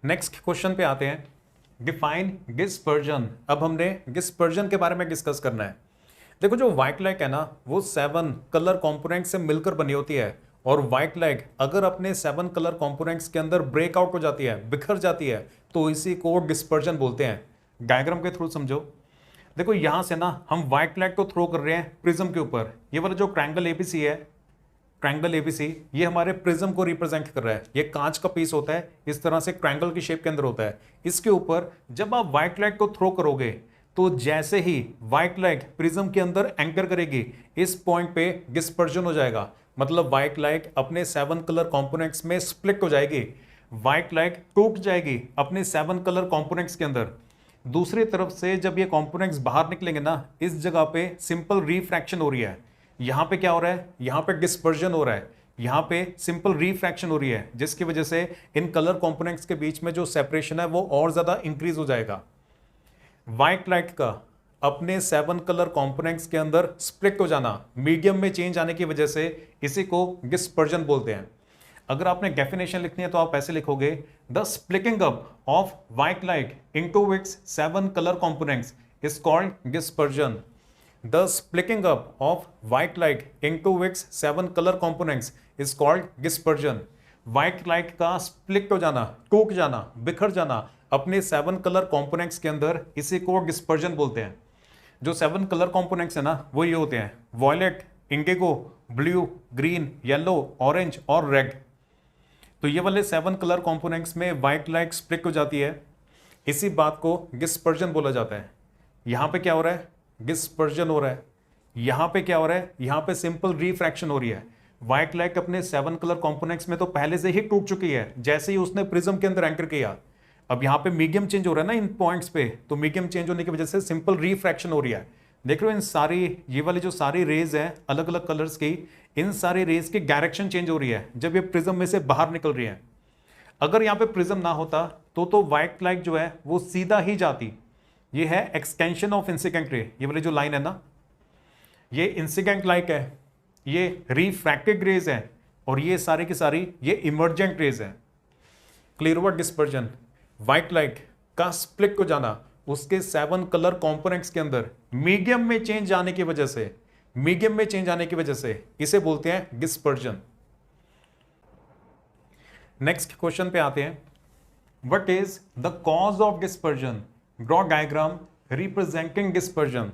Next question पे आते हैं, डिफाइन डिस्पर्जन। अब हमने डिस्पर्जन के बारे में डिस्कस करना है। देखो जो व्हाइट लाइट है ना वो 7 कलर कंपोनेंट से मिलकर बनी होती है, और व्हाइट लाइट अगर अपने 7 कलर कंपोनेंट्स के अंदर ब्रेकआउट हो जाती है, बिखर जाती है, तो इसी को डिस्पर्जन बोलते हैं। डायग्राम के थ्रू समझो। देखो यहां से ना हम व्हाइट लाइट को थ्रो कर रहे हैं प्रिज्म के ऊपर। ये वाला जो ट्रायंगल एबीसी है, ट्रायंगल एबीसी, ये हमारे प्रिज्म को रिप्रेजेंट कर रहा है। ये कांच का पीस होता है, इस तरह से ट्रायंगल की शेप के अंदर होता है। इसके ऊपर जब आप व्हाइट लाइट को थ्रो करोगे तो जैसे ही व्हाइट लाइट प्रिज्म के अंदर एंकर करेगी, इस पॉइंट पे डिस्पर्जन हो जाएगा। मतलब व्हाइट लाइट अपने 7 कलर कंपोनेंट्स में स्प्लिट हो जाएगी, व्हाइट लाइट टूट जाएगी अपने 7 कलर कंपोनेंट्स के अंदर। दूसरी तरफ से जब ये कंपोनेंट्स बाहर निकलेंगे ना, इस जगह पे सिंपल रिफ्रैक्शन हो रही है। यहां पे क्या हो रहा है, यहां पे डिस्पर्जन हो रहा है, यहां पे सिंपल रिफ्रैक्शन हो रही है, जिसकी वजह से इन कलर कंपोनेंट्स के बीच में जो सेपरेशन है वो और ज्यादा इंक्रीज हो जाएगा। व्हाइट लाइट का अपने 7 कलर कंपोनेंट्स के अंदर स्प्लिट हो जाना, मीडियम में चेंज आने की वजह से, इसी को डिस्पर्जन बोलते हैं। अगर आपने डेफिनेशन लिखनी है तो आप ऐसे लिखोगे, the splitting up of white light into its 7 colour components is called dispersion. The splitting up of white light into its 7 color components is called dispersion. White light का split हो जाना, टूट जाना, बिखर जाना अपने 7 कलर कंपोनेंट्स के अंदर, इसी को डिस्पर्जन बोलते हैं। जो 7 कलर कंपोनेंट्स है ना वो ये होते हैं, violet, indigo, blue, green, yellow, orange और रेड। तो ये वाले 7 कलर कंपोनेंट्स में व्हाइट लाइट स्प्लिट हो जाती है, इसी बात को डिस्पर्जन बोला जाता है। यहां पे क्या हो रहा है, डिस्पर्जन हो रहा है। यहां पे क्या हो रहा है, यहां पे सिंपल रिफ्रैक्शन हो रही है। व्हाइट लाइट अपने 7 कलर कंपोनेंट्स में तो पहले से ही टूट चुकी है, जैसे ही उसने प्रिज्म के अंदर एंकर किया। अब यहां पे मीडियम चेंज हो रहा है ना इन पॉइंट्स पे, तो मीडियम चेंज होने की वजह से सिंपल रिफ्रैक्शन हो रही है। देख रहे हो इन सारी, ये वाली जो सारी रेज है अलग अलग कलर्स की, इन सारी रेज की डायरेक्शन चेंज हो रही है जब ये प्रिज्म में से बाहर निकल रही है। अगर यहां पे प्रिज्म ना होता तो व्हाइट लाइट जो है वो सीधा ही जाती। ये है एक्सटेंशन ऑफ इंसिडेंट रे, ये वाली जो लाइन है ना, ये इंसिडेंट लाइट है, ये रिफ्रैक्टेड रेज है, और ये सारी की सारी ये इमर्जेंट रेज है। क्लियर हुआ डिस्पर्जन। व्हाइट लाइट का स्प्लिट हो जाना उसके 7 कलर कंपोनेंट्स के अंदर मीडियम में चेंज आने की वजह से, मीडियम में चेंज आने की वजह से इसे बोलते हैं डिस्पर्जन। नेक्स्ट क्वेश्चन पे आते हैं, what is the cause of dispersion, draw diagram representing dispersion.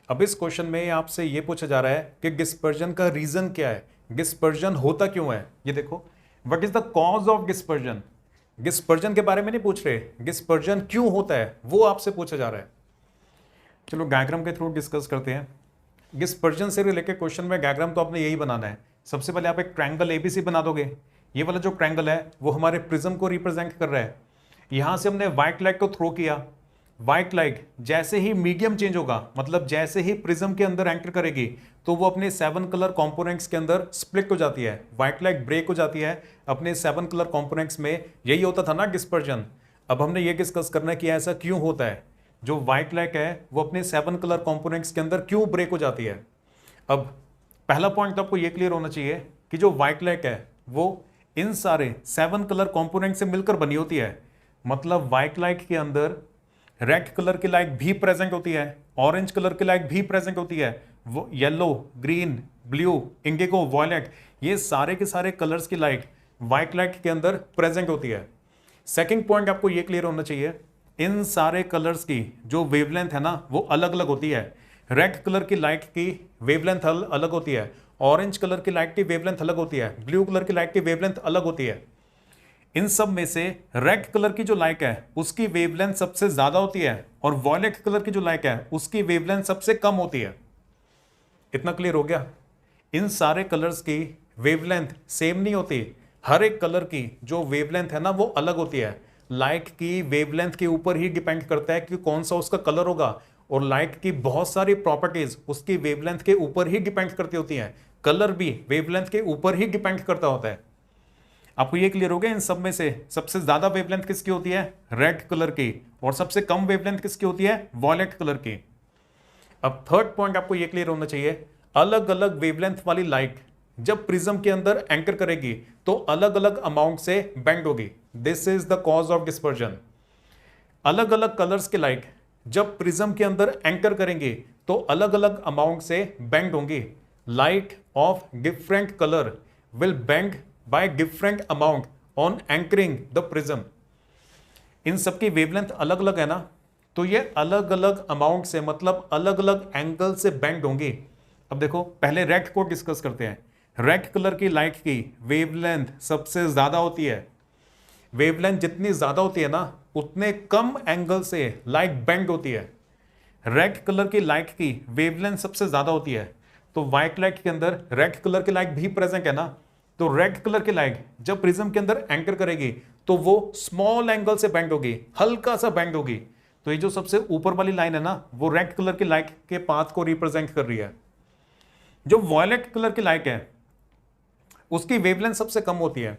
अब इस क्वेश्चन में आपसे यह पूछा जा रहा है कि डिस्पर्जन का रीजन क्या है, डिस्पर्जन होता क्यों है। ये देखो, what is the cause of dispersion. Dispersion के बारे में नहीं पूछ रहे, डिस्पर्जन क्यों होता है वो आपसे पूछा जा रहा है। चलो डायग्राम के थ्रू डिस्कस करते हैं। डिस्पर्जन से रिलेटेड क्वेश्चन में डायग्राम तो आपने यही बनाना है। सबसे पहले आप एक ट्रायंगल एबीसी बना दोगे। ये वाला जो ट्रायंगल है वो हमारे प्रिज्म को रिप्रेजेंट कर रहा है। यहां से हमने व्हाइट लाइट को थ्रो किया, व्हाइट लाइट जैसे ही मीडियम चेंज होगा, मतलब जैसे ही प्रिज्म के अंदर एंटर करेगी, तो वो अपने 7 कलर कंपोनेंट्स के अंदर स्प्लिट हो जाती है, व्हाइट लाइट ब्रेक हो जाती है अपने 7 कलर कंपोनेंट्स में। यही होता था ना डिस्पर्जन। अब हमने ये डिस्कस करना है कि ऐसा क्यों होता है, जो व्हाइट लाइट है वो अपने 7 कलर कंपोनेंट्स के अंदर क्यों ब्रेक हो जाती है। अब पहला पॉइंट आपको ये क्लियर होना चाहिए कि जो व्हाइट लाइट है वो इन सारे 7 कलर कंपोनेंट से मिलकर बनी होती है। मतलब व्हाइट लाइट के अंदर रेड कलर की लाइट भी प्रेजेंट होती है, ऑरेंज कलर की लाइट भी प्रेजेंट होती है, वो yellow, green, blue, indigo, violet, ये सारे के सारे कलर्स की लाइट व्हाइट लाइट के अंदर प्रेजेंट होती है। सेकंड पॉइंट आपको ये क्लियर होना चाहिए, इन सारे कलर्स की जो वेवलेंथ है ना वो अलग अलग होती है। रेड कलर की लाइट की वेवलेंथ अलग होती है, ऑरेंज कलर की लाइट की वेवलेंथ अलग होती है, ब्लू कलर की लाइट की वेवलेंथ अलग होती है। इन सब में से रेड कलर की जो लाइट है उसकी वेवलेंथ सबसे ज्यादा होती है, और वॉयलेट कलर की जो लाइट है उसकी वेवलेंथ सबसे कम होती है। इतना क्लियर हो गया। इन सारे कलर्स की वेवलेंथ सेम नहीं होती, हर एक कलर की जो वेवलेंथ है ना वो अलग होती है। लाइट की वेवलेंथ के ऊपर ही डिपेंड करता है कि कौन सा उसका कलर होगा, और लाइट की बहुत सारी प्रॉपर्टीज उसकी वेवलेंथ के ऊपर ही डिपेंड करती होती हैं। कलर भी वेवलेंथ के ऊपर ही डिपेंड करता होता है। आपको ये क्लियर हो गया। इन सब में से सबसे ज्यादा वेवलेंथ किसकी होती है, रेड कलर की, और सबसे कम वेवलेंथ किसकी होती है, वॉयलेट कलर की। अब थर्ड पॉइंट आपको ये क्लियर होना चाहिए, अलग अलग वेवलेंथ वाली लाइट जब प्रिज्म के अंदर एंकर करेगी तो अलग अलग अमाउंट से बेंड होगी। This is the cause of dispersion. अलग अलग कलर्स के लाइट जब प्रिज्म के अंदर एंकर करेंगे तो अलग अलग अमाउंट से बेंड होंगी। Light of different colour will bend by different amount on entering the prism. इन सबकी वेवलेंथ अलग अलग है ना, तो ये अलग अलग अमाउंट से मतलब अलग अलग एंगल से बेंड होंगी। अब देखो पहले रेड को डिस्कस करते हैं। रेड कलर की लाइट की वेवलेंथ सबसे ज्यादा होती है। वेवलेंथ जितनी ज्यादा होती है ना उतने कम एंगल से लाइट बेंड होती है। रेड कलर की लाइट की वेवलेंथ सबसे ज्यादा होती है, तो व्हाइट लाइट के अंदर रेड कलर की लाइट भी प्रेजेंट है ना, तो रेड कलर की लाइट जब प्रिज्म के अंदर एंकर करेगी तो वो स्मॉल एंगल से बेंड होगी, हल्का सा बेंड होगी। तो ये जो सबसे ऊपर वाली लाइन है ना वो रेड कलर की लाइट के पाथ को रिप्रेजेंट कर रही है। जो वॉयलेट कलर की लाइट है उसकी वेवलेंथ सबसे कम होती है।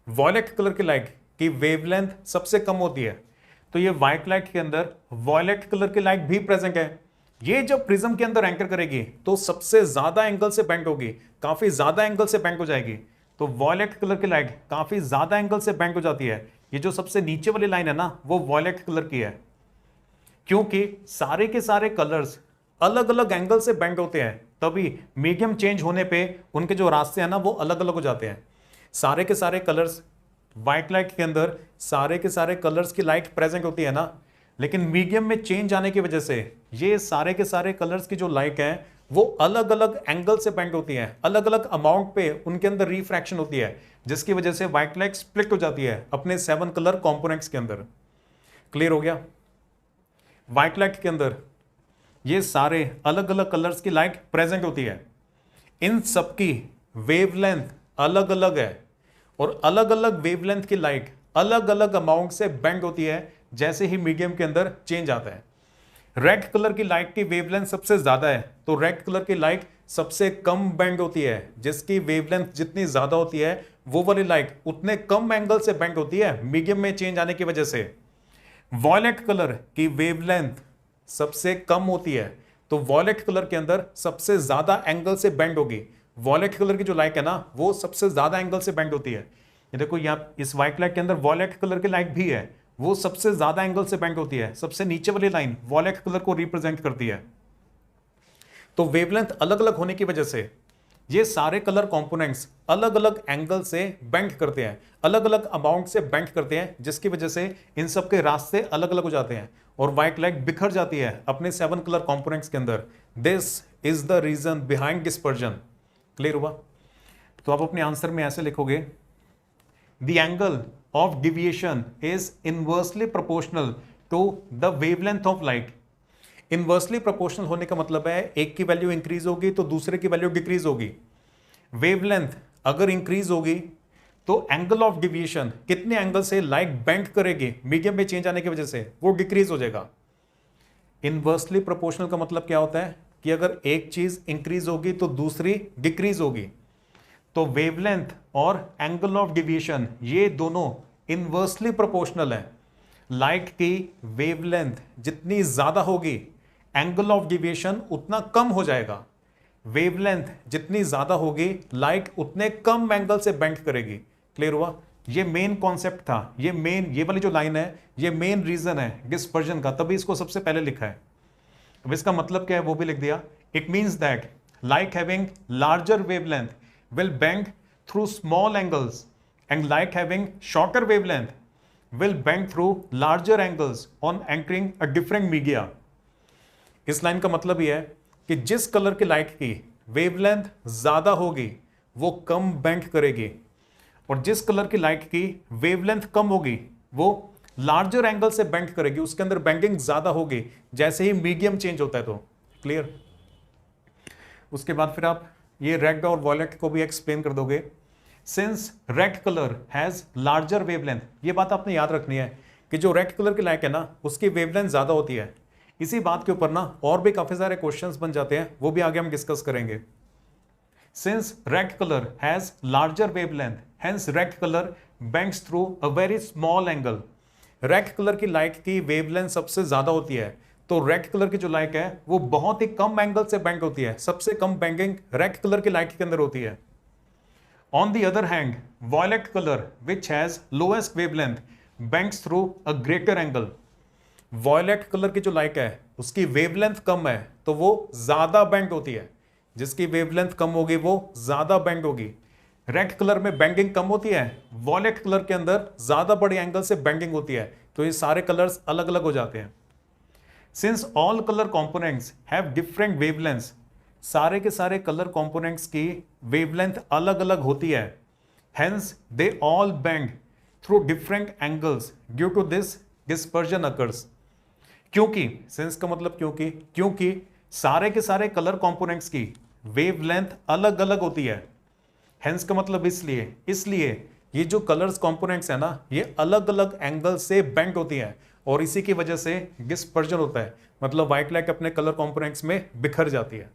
वॉयलेट कलर की लाइट की वेवलेंथ सबसे कम होती है, तो ये व्हाइट लाइट के अंदर वॉयलेट कलर की लाइट भी प्रेजेंट है। ये जब प्रिज्म के अंदर एंकर करेगी तो सबसे ज्यादा एंगल से बेंड होगी, काफी ज्यादा एंगल से बेंड हो जाएगी। तो वॉयलेट कलर की लाइट काफी ज्यादा एंगल से बेंड हो जाती है। ये जो सबसे नीचे वाली लाइन है ना वो वॉयलेट कलर की है, क्योंकि सारे के सारे कलर्स अलग अलग एंगल से बेंड होते हैं, तभी मीडियम चेंज होने पे उनके जो रास्ते हैं ना वो अलग अलग हो जाते हैं। सारे के सारे कलर्स व्हाइट लाइट के अंदर सारे के सारे कलर्स की लाइट प्रेजेंट होती है ना, लेकिन मीडियम में चेंज आने की वजह से ये सारे के सारे कलर्स की जो लाइट है वो अलग अलग एंगल से बेंड होती है, अलग अलग अमाउंट पे उनके अंदर रिफ्रैक्शन होती है, जिसकी वजह से व्हाइट लाइट स्प्लिट हो जाती है अपने 7 कलर कंपोनेंट्स के अंदर। क्लियर हो गया? व्हाइट लाइट के अंदर ये सारे अलग अलग कलर्स की लाइट प्रेजेंट होती है। इन सबकी वेवलेंथ अलग अलग है और अलग अलग वेवलेंथ की लाइट अलग अलग अमाउंट से बेंड होती है जैसे ही मीडियम के अंदर चेंज आता है। रेड कलर की लाइट की वेवलेंथ सबसे ज्यादा है, तो रेड कलर की लाइट सबसे कम बेंड होती है। जिसकी वेवलेंथ जितनी ज्यादा होती है वो वाली लाइट उतने कम एंगल से बेंड होती है मीडियम में चेंज आने की वजह से। वॉयलेट कलर की वेवलेंथ सबसे कम होती है, तो वॉयलेट कलर के अंदर सबसे ज्यादा एंगल से बेंड होगी। वॉयलेट कलर की जो लाइट है ना वो सबसे ज्यादा एंगल से बेंड होती है। ये देखो यहाँ इस व्हाइट लाइट के अंदर वॉयलेट कलर की लाइट भी है, वो सबसे ज्यादा एंगल से बेंड होती है। सबसे नीचे वाली लाइन वॉयलेट कलर को रिप्रेजेंट करती है। तो वेवलेंथ अलग अलग होने की वजह से ये सारे कलर कंपोनेंट्स अलग अलग एंगल से बेंड करते हैं, अलग अलग अमाउंट से बेंड करते हैं, जिसकी वजह से इन सब के रास्ते अलग अलग हो जाते हैं और व्हाइट लाइट बिखर जाती है अपने 7 कलर कंपोनेंट्स के अंदर। This is the reason behind dispersion. Clear हुआ? तो आप अपने आंसर में ऐसे लिखोगे, The angle of deviation is inversely proportional to the wavelength of light. Inversely proportional होने का मतलब है एक की वैल्यू इंक्रीज होगी तो दूसरे की वैल्यू डिक्रीज होगी। वेवलेंथ अगर इंक्रीज होगी तो एंगल ऑफ डिविएशन कितने एंगल से लाइट बेंड करेगी मीडियम में चेंज आने की वजह से वो डिक्रीज हो जाएगा। इनवर्सली प्रोपोर्शनल का मतलब क्या होता है कि अगर एक चीज इंक्रीज होगी तो दूसरी डिक्रीज होगी। तो वेवलेंथ और एंगल ऑफ डिविएशन ये दोनों इनवर्सली प्रोपोर्शनल है। लाइट की वेवलेंथ जितनी ज्यादा होगी एंगल ऑफ डिविएशन उतना कम हो जाएगा। वेवलेंथ जितनी ज्यादा होगी लाइट उतने कम एंगल से बेंड करेगी। क्लियर हुआ? ये मेन कॉन्सेप्ट था, ये वाली जो लाइन है ये मेन रीजन है डिस्पर्जन का, तभी इसको सबसे पहले लिखा है। अब इसका मतलब क्या है वो भी लिख दिया। It means that light having larger wavelength will bend through small angles and light having shorter wavelength will bend through larger angles on entering a different media. इस लाइन का मतलब यह है कि जिस कलर की लाइट की वेवलेंथ ज्यादा होगी वो कम बेंड करेगी और जिस कलर की लाइट की वेवलेंथ कम होगी वो लार्जर एंगल से बेंड करेगी, उसके अंदर बेंडिंग ज्यादा होगी जैसे ही मीडियम चेंज होता है। तो क्लियर? उसके बाद फिर आप ये रेड और वॉयलेट को भी एक्सप्लेन कर दोगे। Since red colour has larger wavelength, ये बात आपने याद रखनी है कि जो रेड कलर की लाइट है ना उसकी वेवलेंथ ज्यादा होती है। इसी बात के ऊपर ना और भी काफी सारे क्वेश्चंस बन जाते हैं, वो भी आगे हम डिस्कस करेंगे। Since red colour has larger wavelength hence red colour bends through a very small angle. Red colour की लाइट की वेवलेंथ सबसे ज्यादा होती है, तो रेड कलर की जो लाइट है वो बहुत ही कम एंगल से बेंड होती है। सबसे कम बेंडिंग रेड कलर की लाइट के अंदर होती है। On the other hand violet colour which has lowest wavelength bends through a greater angle. Violet colour की जो लाइट है उसकी वेवलेंथ कम है तो वो ज्यादा बेंड होती है, जिसकी वेवलेंथ कम होगी वो ज्यादा बेंड होगी। रेड कलर में बेंडिंग कम होती है, वॉयलेट कलर के अंदर ज्यादा बड़े एंगल से बेंडिंग होती है, तो ये सारे कलर्स अलग अलग हो जाते हैं। Since all colour components have different wavelengths, सारे के सारे कलर कंपोनेंट्स की वेवलेंथ अलग अलग होती है, hence they all bend through different angles due to this dispersion occurs. क्योंकि, सिंस का मतलब क्योंकि सारे के सारे कलर कंपोनेंट्स की वेवलेंथ अलग अलग होती है, हेंस का मतलब इसलिए ये जो कलर्स कंपोनेंट्स है ना ये अलग अलग एंगल से बेंड होती है और इसी की वजह से डिस्पर्जन होता है, मतलब व्हाइट लाइट अपने कलर कंपोनेंट्स में बिखर जाती है।